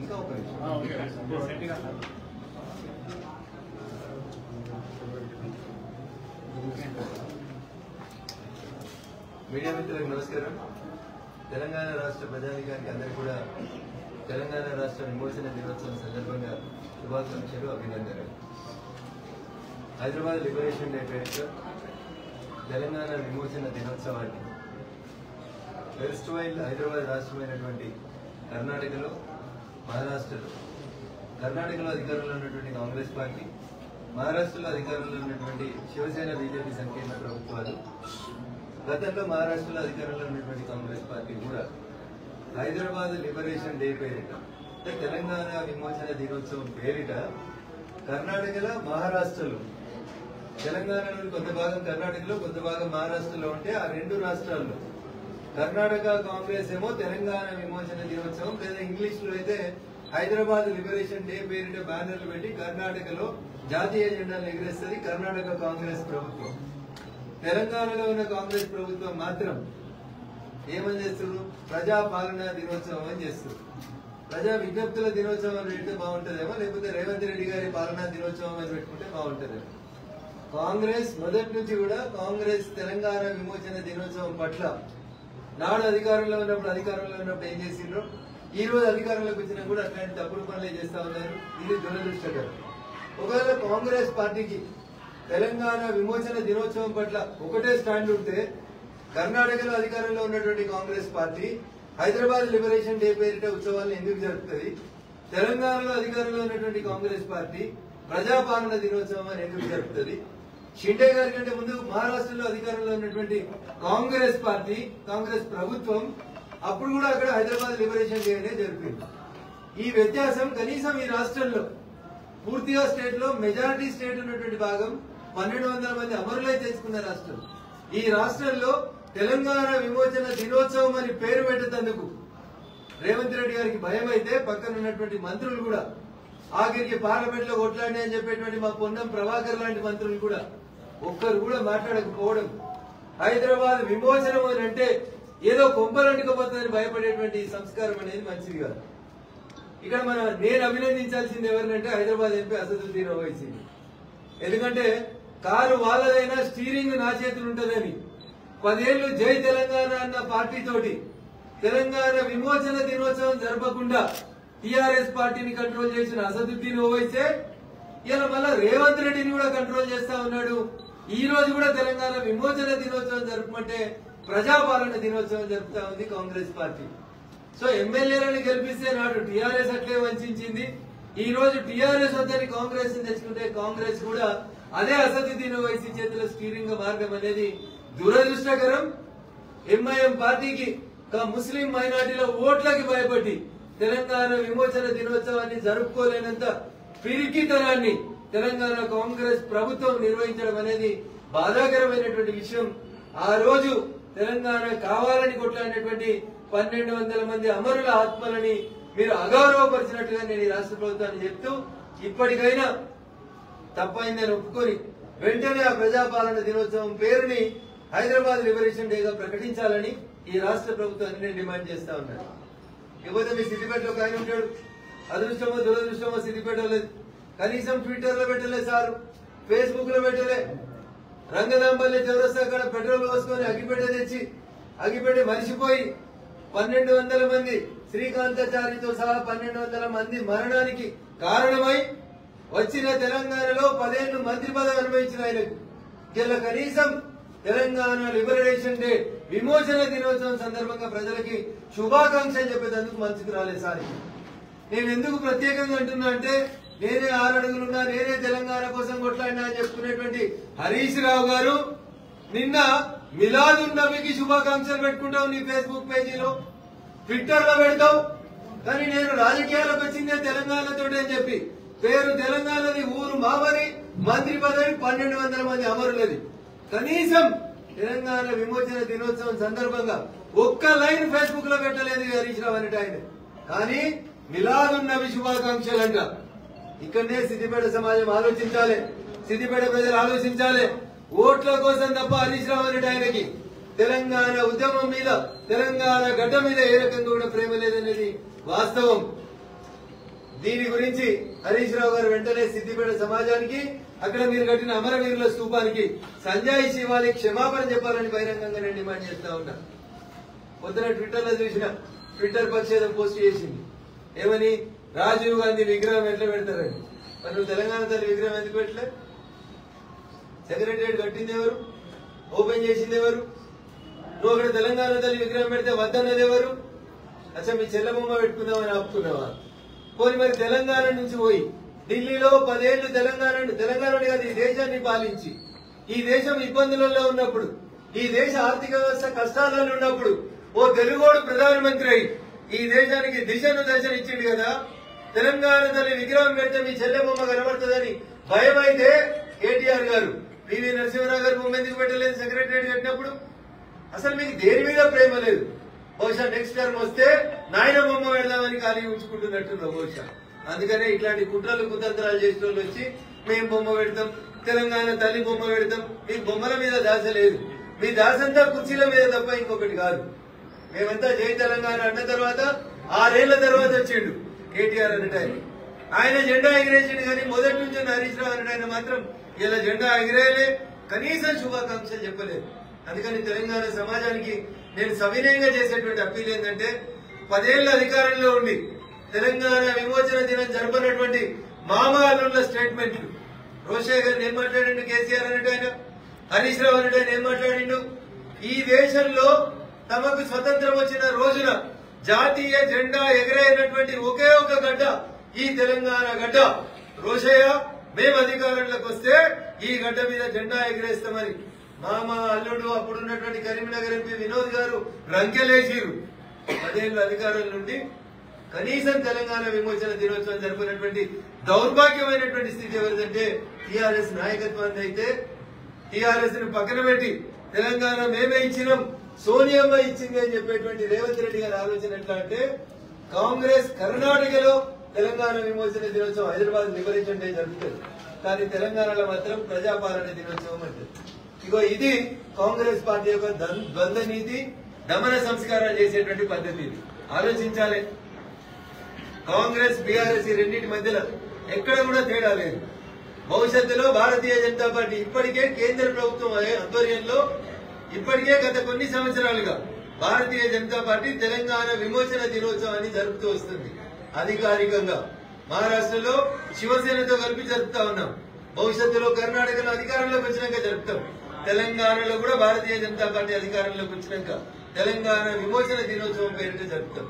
ఇంకా ఒక మీడియా మిత్రులకు నమస్కారం. తెలంగాణ రాష్ట్ర ప్రజానికానికి అందరికీ కూడా తెలంగాణ రాష్ట్ర విమోచన దినోత్సవం సందర్భంగా శుభాకాంక్షలు, అభినందనలు. హైదరాబాద్ లిబరేషన్ డే పేరుతో తెలంగాణ విమోచన దినోత్సవాన్ని వెస్ట్వైల్ హైదరాబాద్ రాష్ట్రమైనటువంటి కర్ణాటకలో, మహారాష్ట్రలో, కర్ణాటకలో అధికారంలో ఉన్నటువంటి కాంగ్రెస్ పార్టీ, మహారాష్ట్రలో అధికారంలో ఉన్నటువంటి శివసేన బీజేపీ సంకీర్ణ ప్రభుత్వాలు, గతంలో మహారాష్ట్రలో అధికారంలో ఉన్నటువంటి కాంగ్రెస్ పార్టీ కూడా హైదరాబాద్ లిబరేషన్ డే పేరిట, అంటే తెలంగాణ విమోచన దినోత్సవం పేరిట కర్ణాటకలో, మహారాష్ట్రలో, తెలంగాణలోని కొంత భాగం కర్ణాటకలో, కొంత భాగం మహారాష్ట్రలో ఉంటే ఆ రెండు రాష్ట్రాల్లో కర్ణాటక కాంగ్రెస్ ఏమో తెలంగాణ విమోచన దినోత్సవం, లేదా ఇంగ్లీష్ లో అయితే హైదరాబాద్ లిబరేషన్ డే పేరిట బ్యానర్లు పెట్టి కర్ణాటకలో జాతీయ జెండాలు ఎగిరేస్తుంది కర్ణాటక కాంగ్రెస్ ప్రభుత్వం. తెలంగాణలో ఉన్న కాంగ్రెస్ ప్రభుత్వం మాత్రం ఏమని చేస్తున్నారు? ప్రజా పాలనా దినోత్సవం అని చేస్తున్నారు. ప్రజా విజ్ఞప్తుల దినోత్సవం అని పెడితే బాగుంటుందేమో, లేకపోతే రేవంత్ రెడ్డి గారి పాలనా దినోత్సవం అని పెట్టుకుంటే బాగుంటుందేమో. కాంగ్రెస్ మొదటి నుంచి కూడా కాంగ్రెస్ తెలంగాణ విమోచన దినోత్సవం పట్ల నాడు అధికారంలో ఉన్నప్పుడు ఏం చేసిండ్రో, ఈ రోజు అధికారంలోకి వచ్చినా కూడా అట్లాంటి తప్పుడు పనులే చేస్తా ఉన్నారు. ఇది దురదృష్టకరం. ఒకవేళ కాంగ్రెస్ పార్టీకి తెలంగాణ విమోచన దినోత్సవం పట్ల ఒకటే స్టాండ్ ఉంటే, కర్ణాటకలో అధికారంలో ఉన్నటువంటి Congress party Hyderabad liberation day పేరిట ఉత్సవాలను ఎందుకు జరుపుతుంది? తెలంగాణలో అధికారంలో ఉన్నటువంటి కాంగ్రెస్ పార్టీ ప్రజాపాలన దినోత్సవం అని ఎందుకు జరుపుతుంది? షిండే గారి కంటే ముందు మహారాష్ట్రలో అధికారంలో ఉన్నటువంటి కాంగ్రెస్ పార్టీ, కాంగ్రెస్ ప్రభుత్వం అప్పుడు కూడా అక్కడ హైదరాబాద్ లిబరేషన్ డే అనే జరిపింది. ఈ వ్యత్యాసం కనీసం ఈ రాష్ట్రంలో పూర్తిగా స్టేట్ లో మెజారిటీ స్టేట్ ఉన్నటువంటి భాగం 1200 మంది అమరులై తెచ్చుకున్న రాష్ట్రం. ఈ రాష్ట్రంలో తెలంగాణ విమోచన దినోత్సవం అని పేరు పెట్టేందుకు రేవంత్ రెడ్డి గారికి భయం అయితే, పక్కన ఉన్నటువంటి మంత్రులు కూడా ఆఖరికి పార్లమెంట్ లో కొట్లాడి అని చెప్పేటువంటి మా పొన్నం ప్రభాకర్ లాంటి మంత్రులు కూడా ఒక్కరు కూడా మాట్లాడకపోవడం, హైదరాబాద్ విమోచనం అని అంటే ఏదో కొంపలంటుకపోతుందని భయపడేటువంటి సంస్కారం అనేది మంచిది కాదు. ఇక్కడ నేను అభినందించాల్సింది ఎవరినంటే హైదరాబాద్ ఎంపీ అసదుద్దీన్ ఓవైసీ. ఎందుకంటే కారు వాళ్ళదైనా స్టీరింగ్ నా చేతులు ఉంటుందని 10 ఏళ్లు జై తెలంగాణ అన్న పార్టీతోటి తెలంగాణ విమోచన దినోత్సవం జరపకుండా టీఆర్ఎస్ పార్టీని కంట్రోల్ చేసిన అసదుద్దీన్ ఓవైసే ఇలా మళ్ళా రేవంత్ రెడ్డిని కూడా కంట్రోల్ చేస్తా ఉన్నాడు. ఈ రోజు కూడా తెలంగాణ విమోచన దినోత్సవం జరపమంటే ప్రజాపాలన దినోత్సవం జరుపుతా ఉంది కాంగ్రెస్ పార్టీ. సో ఎమ్మెల్యేలను గెలిపిస్తే నాడు టీఆర్ఎస్ అట్లే వంచింది. ఈ రోజు టీఆర్ఎస్ వద్దని కాంగ్రెస్ తెచ్చుకుంటే కాంగ్రెస్ కూడా అదే అసదుద్దీన్ ఓవైసీ చేతిలో స్టీరింగ్ మార్గం అనేది దురదృష్టకరం. ఎంఐఎం పార్టీకి ముస్లిం మైనార్టీల ఓట్లకి భయపడి తెలంగాణ విమోచన దినోత్సవాన్ని జరుపుకోలేనంత పిరికితనాన్ని తెలంగాణ కాంగ్రెస్ ప్రభుత్వం నిర్వహించడం అనేది బాధాకరమైనటువంటి విషయం. ఆ రోజు తెలంగాణ కావాలని కొట్లాడినటువంటి 1200 మంది అమరుల ఆత్మలని మీరు అగౌరవపరిచినట్లుగా నేను ఈ రాష్ట్ర ప్రభుత్వాన్ని చెప్తూ, ఇప్పటికైనా తప్పైందని ఒప్పుకొని వెంటనే ఆ ప్రజాపాలన దినోత్సవం పేరుని హైదరాబాద్ లిబరేషన్ డేగా ప్రకటించాలని ఈ రాష్ట్ర ప్రభుత్వాన్ని నేను డిమాండ్ చేస్తా ఉన్నాను. ఇకపోతే మీ సిద్దిపేటలో ఒక ఆయన ఉంటాడు, అదృష్టమో దురదృష్టమో సిద్దిపేట లేదు, కనీసం ట్విట్టర్ లో పెట్టలే సార్, ఫేస్బుక్ లో పెట్టలే. రంగనాంపల్లి చౌరస్తా అక్కడ పెట్రోల్ పోసుకొని అగ్గిపెట్టి మరిచిపోయి 1200 మంది శ్రీకాంతాచారితో సహా 1200 మంది మరణానికి కారణమై వచ్చిన తెలంగాణలో 10 ఏళ్లు మంత్రి పదవి అనుభవించిన ఆయనకు ఇలా కనీసం తెలంగాణ లిబరేషన్ డే విమోచన దినోత్సవం సందర్భంగా ప్రజలకి శుభాకాంక్షలు చెప్పేందుకు మనసుకు రాలేదు సార్. నేను ఎందుకు ప్రత్యేకంగా అంటున్నా అంటే, నేనే 6 అడుగులున్నా, నేనే తెలంగాణ కోసం కొట్లాడినా అని చెప్పుకునేటువంటి హరీష్ రావు గారు నిన్న మిలాదున్ నబీకి శుభాకాంక్షలు పెట్టుకుంటావు నీ ఫేస్బుక్ పేజీలో, ట్విట్టర్ లో పెడతావు. కానీ నేను రాజకీయాలకు వచ్చిందే తెలంగాణతోటి అని చెప్పి పేరు తెలంగాణది, ఊరు మామని, మంత్రి పదవి 1200 మంది అమరులది. కనీసం తెలంగాణ విమోచన దినోత్సవం సందర్భంగా ఒక్క లైన్ ఫేస్బుక్ లో పెట్టలేదు హరీష్ రావు అనేట ఆయన. కానీ మిలాదున్ నబీ శుభాకాంక్షలు అంట. ఇక్కడనే సిద్దిపేట సమాజం ఆలోచించాలి, సిద్దిపేట ప్రజలు ఆలోచించాలి. ఓట్ల కోసం తప్ప హరీష్ రావు అనేట ఆయనకి తెలంగాణ ఉద్యమం మీద, తెలంగాణ గడ్డ మీద ఏ రకంగా కూడా ప్రేమ లేదనేది వాస్తవం. దీని గురించి హరీష్ రావు గారు వెంటనే సిద్దిపేట సమాజానికి అక్కడ మీరు కట్టిన అమరవీరుల స్తూపానికి సంజాయిషి ఇవ్వాలి, క్షమాపణ చెప్పాలని బహిరంగంగా నేను డిమాండ్ చేస్తా ఉన్నా. పొద్దున ట్విట్టర్ లో చూసిన ట్విట్టర్ పక్షి ఏదో పోస్ట్ చేసింది, ఏమని రాజీవ్ గాంధీ విగ్రహం ఎట్లా పెడతారని. మరి నువ్వు తెలంగాణ తల్లి విగ్రహం ఎందుకు పెట్టలే? సెక్రటరియట్ కట్టింది ఎవరు? ఓపెన్ చేసింది ఎవరు? నువ్వు అక్కడ తెలంగాణ తల్లి విగ్రహం పెడితే వద్దన్నది ఎవరు? అచ్చా మీ చెల్లబొమ్మ పెట్టుకుందామని ఆపుకున్నావా? పోనీ మరి తెలంగాణ నుంచి పోయి ఢిల్లీలో 10 ఏళ్లు తెలంగాణ కాదు ఈ దేశాన్ని పాలించి ఈ దేశం ఇబ్బందులలో ఉన్నప్పుడు, ఈ దేశ ఆర్థిక వ్యవస్థ కష్టాలలో ఉన్నప్పుడు ఓ తెలుగోడు ప్రధానమంత్రి అయి ఈ దేశానికి దిశను దర్శనిచ్చిండు కదా. తెలంగాణ తల్లి విగ్రహం పెడితే మీ చెల్లెబొమ్మ కనబడుతుందని భయమైతే కేటీఆర్ గారు పివి నరసింహరావు గారు బొమ్మ ఎందుకు పెట్టలేదు సెక్రటరియట్ కట్టినప్పుడు? అసలు మీకు దేని మీద ప్రేమ లేదు. బహుశా నెక్స్ట్ టర్మ్ వస్తే నాయన బొమ్మ పెడదామని ఖాళీ ఉంచుకుంటున్నట్టున్నావు బహుశా. అందుకనే ఇట్లాంటి కుట్రలు కుతంత్రాలు చేసిన వాళ్ళు వచ్చి మేము బొమ్మ పెడతాం, తెలంగాణ తల్లి బొమ్మ పెడతాం. మీ బొమ్మల మీద దాస లేదు, మీ దాసంతా కుర్చీల మీద తప్ప ఇంకొకటి కాదు. మేమంతా జై తెలంగాణ అన్న తర్వాత 6 ఏళ్ల తర్వాత వచ్చిండు కేటీఆర్ అన్నట్టు. ఆయన జెండా ఎగిరేసిండు కానీ మొదటి నుంచి హరీష్ రావు అన్నట్టు ఆయన మాత్రం ఇలా జెండా ఎగిరేయలే, కనీసం శుభాకాంక్షలు చెప్పలేదు. అందుకని తెలంగాణ సమాజానికి నేను సవినయంగా చేసేటువంటి అప్పీల్ ఏంటంటే 10 ఏళ్ల అధికారంలో ఉండి తెలంగాణ విమోచన దినం జరపనటువంటి మామాలున్న స్టేట్మెంట్లు. రోషయ్య గారిని ఏం మాట్లాడిండు కేసీఆర్ అన్నట్టు ఆయన, హరీష్ రావు అన్నట్టు ఆయన ఏం మాట్లాడిండు? ఈ దేశంలో తమకు స్వతంత్రం వచ్చిన రోజున జాతీయ జెండా ఎగరేనటువంటి ఒకే ఒక గడ్డ ఈ తెలంగాణ గడ్డ. రోషయ్య మేము అధికారంలోకి వస్తే ఈ గడ్డ మీద జెండా ఎగరేస్తామని మామ అల్లుడు అప్పుడున్నటువంటి కరీంనగర్ ఎంపీ వినోద్ గారు రంకెలేసిరు. 10 ఏళ్ల అధికారం నుండి కనీసం తెలంగాణ విమోచన దినోత్సవం జరుపుకున్నటువంటి దౌర్భాగ్యమైనటువంటి స్థితి ఎవరిదంటే టీఆర్ఎస్ నాయకత్వాన్ని. అయితే టీఆర్ఎస్ ని పక్కన పెట్టి తెలంగాణ మేమే ఇచ్చినాం, సోనియమ్మ ఇచ్చింది అని చెప్పేటువంటి రేవంత్ రెడ్డి గారి ఆలోచన ఎట్లా అంటే కాంగ్రెస్ కర్ణాటకలో తెలంగాణ విమోచన దినోత్సవం హైదరాబాద్ లిబరేషన్ డే జరుగుతుంది, కానీ తెలంగాణలో మాత్రం ప్రజాపాలన దినోత్సవం అంటే. ఇగో ఇది కాంగ్రెస్ పార్టీ యొక్క ద్వంద్వ నీతి, దమన సంస్కారాలు చేసేటువంటి పద్ధతి. ఇది ఆలోచించాలి. కాంగ్రెస్ బీఆర్ఎస్ ఈ రెండింటి మధ్యలో ఎక్కడ కూడా తేడా లేదు. భవిష్యత్తులో భారతీయ జనతా పార్టీ ఇప్పటికే కేంద్ర ప్రభుత్వం ఆధ్వర్యంలో ఇప్పటికే గత కొన్ని సంవత్సరాలుగా భారతీయ జనతా పార్టీ తెలంగాణ విమోచన దినోత్సవాన్ని జరుపుతూ వస్తుంది. అధికారికంగా మహారాష్ట్రలో శివసేనతో కలిపి జరుపుతా ఉన్నాం. భవిష్యత్తులో కర్ణాటకలో అధికారంలోకి వచ్చినాక జరుపుతాం. తెలంగాణలో కూడా భారతీయ జనతా పార్టీ అధికారంలోకి వచ్చినాక తెలంగాణ విమోచన దినోత్సవం పేరిట జరుపుతాం.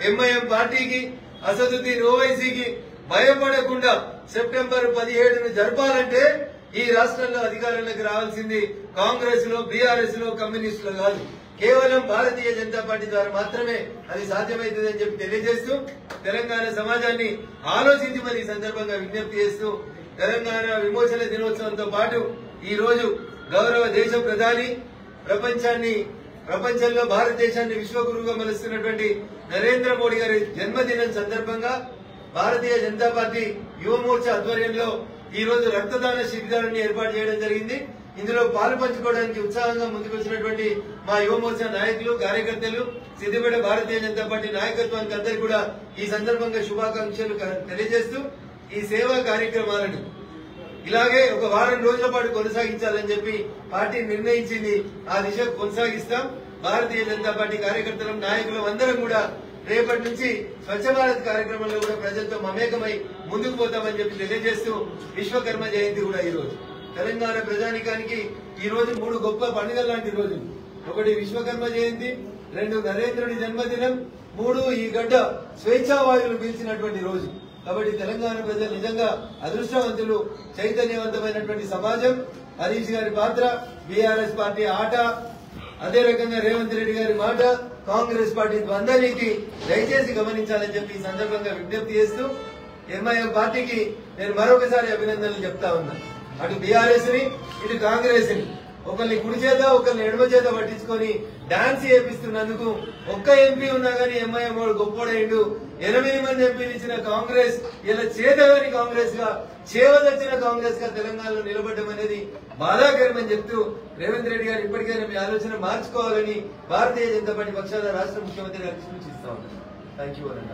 ఎంఐఎం పార్టీకి అసదుద్దీన్ ఓవైసీకి భయపడకుండా సెప్టెంబర్ 17ను జరపాలంటే ఈ రాష్ట్రంలో అధికారంలోకి రావాల్సింది కాంగ్రెస్ లో, బీఆర్ఎస్ లో, కమ్యూనిస్టులు కాదు. కేవలం భారతీయ జనతా పార్టీ ద్వారా మాత్రమే అది సాధ్యమవుతుందని చెప్పి తెలియజేస్తూ తెలంగాణ సమాజాన్ని ఆలోచించమని ఈ సందర్భంగా విజ్ఞప్తి చేస్తూ తెలంగాణ విమోచన దినోత్సవంతో పాటు ఈ రోజు గౌరవ దేశ ప్రధాని ప్రపంచంలో భారతదేశాన్ని విశ్వగురువుగా మలుస్తున్నటువంటి నరేంద్ర మోడీ గారి జన్మదినం సందర్భంగా భారతీయ జనతా పార్టీ యువ మోర్చా ఆధ్వర్యంలో ఈ రోజు రక్తదాన శిబిరాన్ని ఏర్పాటు చేయడం జరిగింది. ఇందులో పాలు పంచుకోవడానికి ఉత్సాహంగా ముందుకొచ్చినటువంటి మా యువ మోర్చా నాయకులు, కార్యకర్తలు, సిద్దిపేట భారతీయ జనతా పార్టీ నాయకత్వానికి అందరికీ కూడా ఈ సందర్భంగా శుభాకాంక్షలు తెలియజేస్తూ ఈ సేవా కార్యక్రమాలను ఇలాగే ఒక వారం రోజుల పాటు కొనసాగించాలని చెప్పి పార్టీ నిర్ణయించింది. ఆ దిశకు కొనసాగిస్తాం. భారతీయ జనతా పార్టీ కార్యకర్తలు, నాయకులు అందరం కూడా రేపటి నుంచి స్వచ్ఛ భారత్ కార్యక్రమంలో కూడా ప్రజలతో మమేకమై ముందుకు పోతామని చెప్పి తెలియజేస్తూ విశ్వకర్మ జయంతి కూడా ఈ రోజు తెలంగాణ ప్రజానికానికి ఈ రోజు 3 గొప్ప పండుగల లాంటి రోజులు. 1 విశ్వకర్మ జయంతి, 2 నరేంద్రుడి జన్మదినం, 3 ఈ గడ్డ స్వేచ్ఛావాయువులు పీల్చినటువంటి రోజు. కాబట్టి తెలంగాణ ప్రజలు నిజంగా అదృష్టవంతులు, చైతన్యవంతమైనటువంటి సమాజం. హరీష్ గారి పాత్ర, బీఆర్ఎస్ పార్టీ ఆట, అదే రకంగా రేవంత్ రెడ్డి గారి మాట, కాంగ్రెస్ పార్టీ ద్వంద్వనీతి దయచేసి గమనించాలని చెప్పి ఈ సందర్భంగా విజ్ఞప్తి చేస్తూ ఎంఐఎం పార్టీకి నేను మరొకసారి అభినందనలు చెప్తా ఉన్నా. అటు బీఆర్ఎస్ ని, ఇటు కాంగ్రెస్ ని ఒకరిని కుడి చేత ఒకరిని ఎడమ చేత పట్టించుకొని డాన్స్ చేపిస్తున్నందుకు ఒక్క ఎంపీ ఉన్నా గానీ ఎంఐఎం వాడు గొప్పోడైండు. 8 మంది ఎంపీలు ఇచ్చిన కాంగ్రెస్ ఇలా చేతగాని కాంగ్రెస్ గా, చేవదచ్చిన కాంగ్రెస్ గా తెలంగాణలో నిలబడడం అనేది బాధాకరమని చెప్తూ రేవంత్ రెడ్డి గారు ఇప్పటికైనా మీ ఆలోచన మార్చుకోవాలని భారతీయ జనతా పార్టీ పక్షాన రాష్ట్ర ముఖ్యమంత్రి గారికి సూచిస్తా ఉన్నారు. థ్యాంక్ యూ అన్న.